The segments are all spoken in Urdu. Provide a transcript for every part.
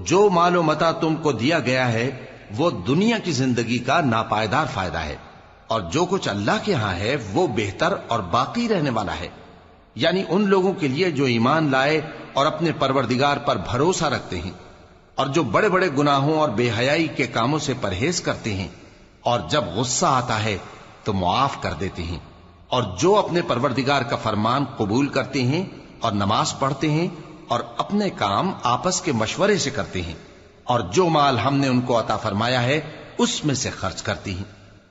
جو مال و متا تم کو دیا گیا ہے وہ دنیا کی زندگی کا ناپائیدار فائدہ ہے، اور جو کچھ اللہ کے ہاں ہے وہ بہتر اور باقی رہنے والا ہے، یعنی ان لوگوں کے لیے جو ایمان لائے اور اپنے پروردگار پر بھروسہ رکھتے ہیں، اور جو بڑے بڑے گناہوں اور بے حیائی کے کاموں سے پرہیز کرتے ہیں، اور جب غصہ آتا ہے تو معاف کر دیتے ہیں، اور جو اپنے پروردگار کا فرمان قبول کرتے ہیں اور نماز پڑھتے ہیں اور اپنے کام آپس کے مشورے سے کرتے ہیں، اور جو مال ہم نے ان کو عطا فرمایا ہے اس میں سے خرچ کرتی ہیں،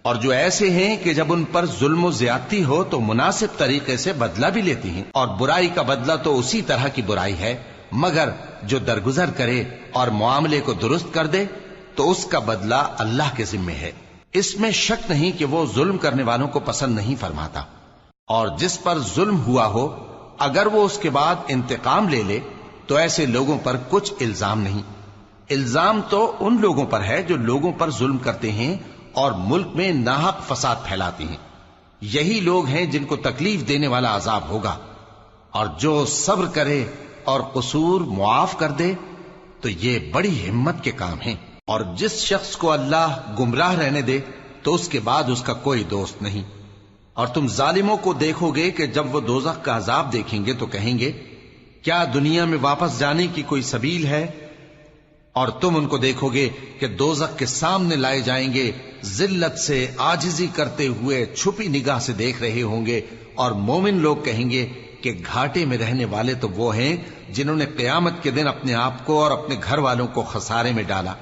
اور جو ایسے ہیں کہ جب ان پر ظلم و زیادتی ہو تو مناسب طریقے سے بدلہ بھی لیتی ہیں، اور برائی کا بدلہ تو اسی طرح کی برائی ہے، مگر جو درگزر کرے اور معاملے کو درست کر دے تو اس کا بدلہ اللہ کے ذمے ہے۔ اس میں شک نہیں کہ وہ ظلم کرنے والوں کو پسند نہیں فرماتا، اور جس پر ظلم ہوا ہو اگر وہ اس کے بعد انتقام لے لے تو ایسے لوگوں پر کچھ الزام نہیں۔ الزام تو ان لوگوں پر ہے جو لوگوں پر ظلم کرتے ہیں اور ملک میں ناحق فساد پھیلاتے ہیں، یہی لوگ ہیں جن کو تکلیف دینے والا عذاب ہوگا، اور جو صبر کرے اور قصور معاف کر دے تو یہ بڑی ہمت کے کام ہیں۔ اور جس شخص کو اللہ گمراہ رہنے دے تو اس کے بعد اس کا کوئی دوست نہیں۔ اور تم ظالموں کو دیکھو گے کہ جب وہ دوزخ کا عذاب دیکھیں گے تو کہیں گے کیا دنیا میں واپس جانے کی کوئی سبیل ہے؟ اور تم ان کو دیکھو گے کہ دوزخ کے سامنے لائے جائیں گے، ذلت سے عاجزی کرتے ہوئے چھپی نگاہ سے دیکھ رہے ہوں گے، اور مومن لوگ کہیں گے کہ گھاٹے میں رہنے والے تو وہ ہیں جنہوں نے قیامت کے دن اپنے آپ کو اور اپنے گھر والوں کو خسارے میں ڈالا۔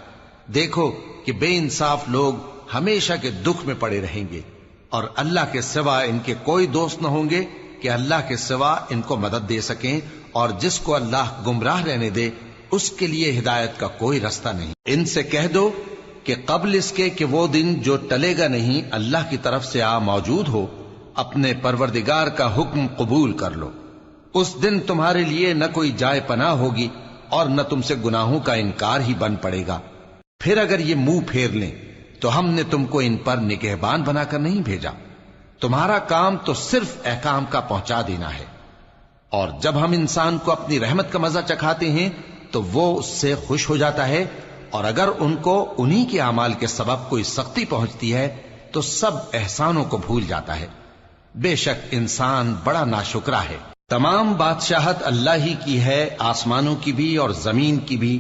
دیکھو کہ بے انصاف لوگ ہمیشہ کے دکھ میں پڑے رہیں گے، اور اللہ کے سوا ان کے کوئی دوست نہ ہوں گے کہ اللہ کے سوا ان کو مدد دے سکیں، اور جس کو اللہ گمراہ رہنے دے اس کے لیے ہدایت کا کوئی رستہ نہیں۔ ان سے کہہ دو کہ قبل اس کے کہ وہ دن جو ٹلے گا نہیں اللہ کی طرف سے آ موجود ہو، اپنے پروردگار کا حکم قبول کر لو۔ اس دن تمہارے لیے نہ کوئی جائے پناہ ہوگی اور نہ تم سے گناہوں کا انکار ہی بن پڑے گا۔ پھر اگر یہ منہ پھیر لیں تو ہم نے تم کو ان پر نگہبان بنا کر نہیں بھیجا، تمہارا کام تو صرف احکام کا پہنچا دینا ہے، اور جب ہم انسان کو اپنی رحمت کا مزہ چکھاتے ہیں تو وہ اس سے خوش ہو جاتا ہے، اور اگر ان کو انہی کے اعمال کے سبب کوئی سختی پہنچتی ہے تو سب احسانوں کو بھول جاتا ہے۔ بے شک انسان بڑا ناشکرا ہے۔ تمام بادشاہت اللہ ہی کی ہے، آسمانوں کی بھی اور زمین کی بھی۔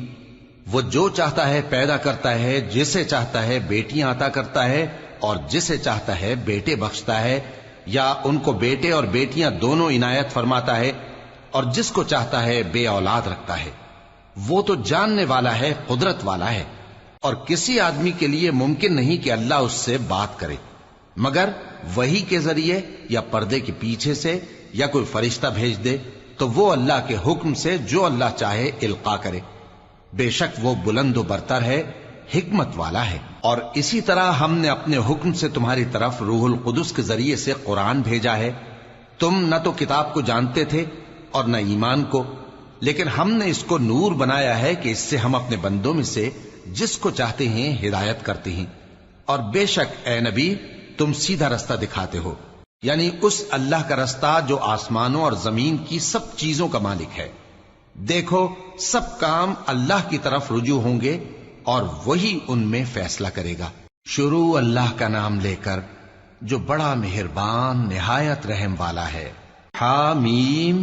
وہ جو چاہتا ہے پیدا کرتا ہے، جسے چاہتا ہے بیٹیاں عطا کرتا ہے اور جسے چاہتا ہے بیٹے بخشتا ہے، یا ان کو بیٹے اور بیٹیاں دونوں عنایت فرماتا ہے، اور جس کو چاہتا ہے بے اولاد رکھتا ہے۔ وہ تو جاننے والا ہے، قدرت والا ہے، اور کسی آدمی کے لیے ممکن نہیں کہ اللہ اس سے بات کرے مگر وحی کے ذریعے یا پردے کے پیچھے سے، یا کوئی فرشتہ بھیج دے تو وہ اللہ کے حکم سے جو اللہ چاہے القا کرے۔ بے شک وہ بلند و برتر ہے، حکمت والا ہے۔ اور اسی طرح ہم نے اپنے حکم سے تمہاری طرف روح القدس کے ذریعے سے قرآن بھیجا ہے۔ تم نہ تو کتاب کو جانتے تھے اور نہ ایمان کو، لیکن ہم نے اس کو نور بنایا ہے کہ اس سے ہم اپنے بندوں میں سے جس کو چاہتے ہیں ہدایت کرتے ہیں۔ اور بے شک اے نبی تم سیدھا رستہ دکھاتے ہو، یعنی اس اللہ کا رستہ جو آسمانوں اور زمین کی سب چیزوں کا مالک ہے۔ دیکھو سب کام اللہ کی طرف رجوع ہوں گے اور وہی ان میں فیصلہ کرے گا۔ شروع اللہ کا نام لے کر جو بڑا مہربان نہایت رحم والا ہے۔ حامیم